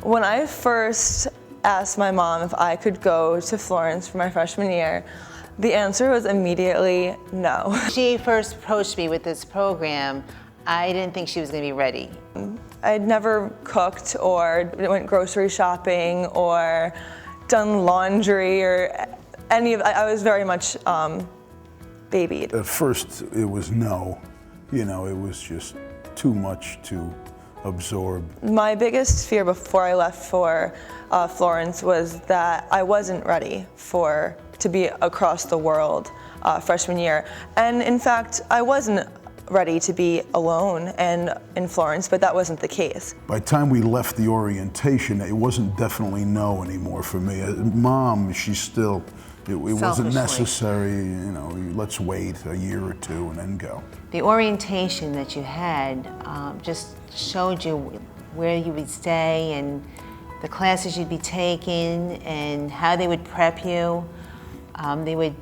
When I first asked my mom if I could go to Florence for my freshman year, the answer was immediately no. She first approached me with this program. I didn't think she was going to be ready. I'd never cooked or went grocery shopping or done laundry or any of that. I was very much babied. At first it was no, it was just too much to absorb. My biggest fear before I left for Florence was that I wasn't ready to be across the world freshman year. And in fact, I wasn't ready to be alone and in Florence, but that wasn't the case. By the time we left the orientation, it wasn't definitely no anymore for me. Mom, she's still, it wasn't necessary, let's wait a year or two and then go. The orientation that you had just showed you where you would stay and the classes you'd be taking and how they would prep you. They would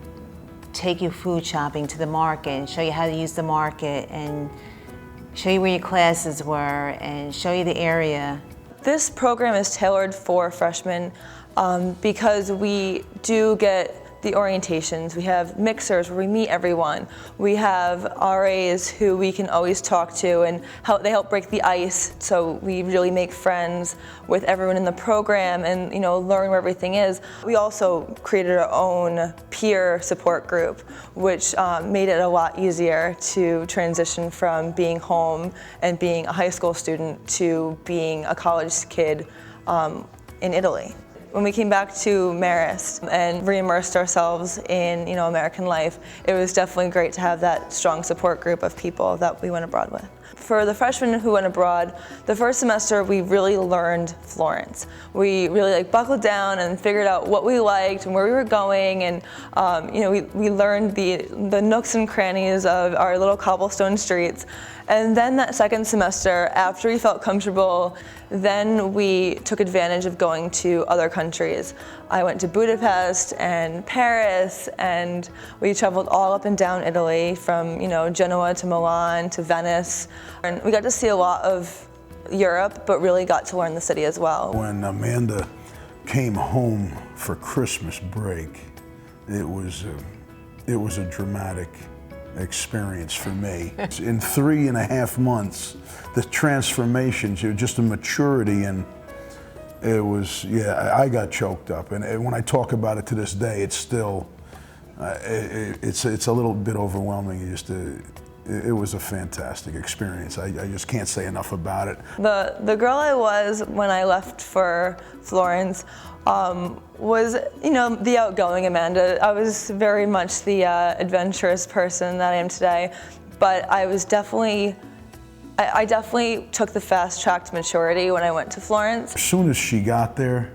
take you food shopping to the market and show you how to use the market and show you where your classes were and show you the area. This program is tailored for freshmen because we do get the orientations. We have mixers where we meet everyone. We have RAs who we can always talk to and they help break the ice, so we really make friends with everyone in the program and learn where everything is. We also created our own peer support group, which made it a lot easier to transition from being home and being a high school student to being a college kid in Italy. When we came back to Marist and re-immersed ourselves in American life, it was definitely great to have that strong support group of people that we went abroad with. For the freshmen who went abroad, the first semester we really learned Florence. We really buckled down and figured out what we liked and where we were going, and we learned the nooks and crannies of our little cobblestone streets. And then that second semester, after we felt comfortable, then we took advantage of going to other countries. I went to Budapest and Paris, and we traveled all up and down Italy from Genoa to Milan to Venice. And we got to see a lot of Europe, but really got to learn the city as well. When Amanda came home for Christmas break, it was a dramatic experience for me. In 3.5 months, the transformation, just the maturity, and it was, I got choked up. And when I talk about it to this day, it's still, it's a little bit overwhelming. It was a fantastic experience. I just can't say enough about it. The girl I was when I left for Florence was, the outgoing Amanda. I was very much the adventurous person that I am today, but I definitely took the fast track to maturity when I went to Florence. As soon as she got there,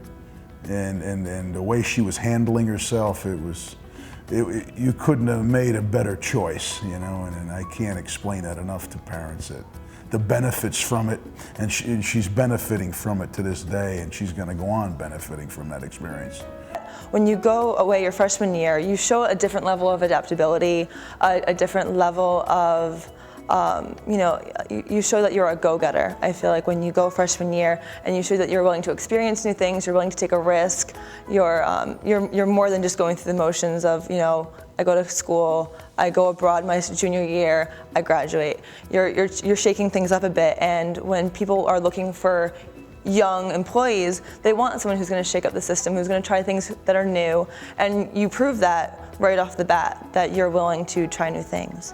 and the way she was handling herself, you couldn't have made a better choice, and I can't explain that enough to parents, that the benefits from it, and she's benefiting from it to this day, and she's going to go on benefiting from that experience. When you go away your freshman year, you show a different level of adaptability, a different level of you show that you're a go-getter. I feel like when you go freshman year and you show that you're willing to experience new things, you're willing to take a risk, you're more than just going through the motions of, I go to school, I go abroad my junior year, I graduate. You're shaking things up a bit, and when people are looking for young employees, they want someone who's going to shake up the system, who's going to try things that are new, and you prove that right off the bat, that you're willing to try new things.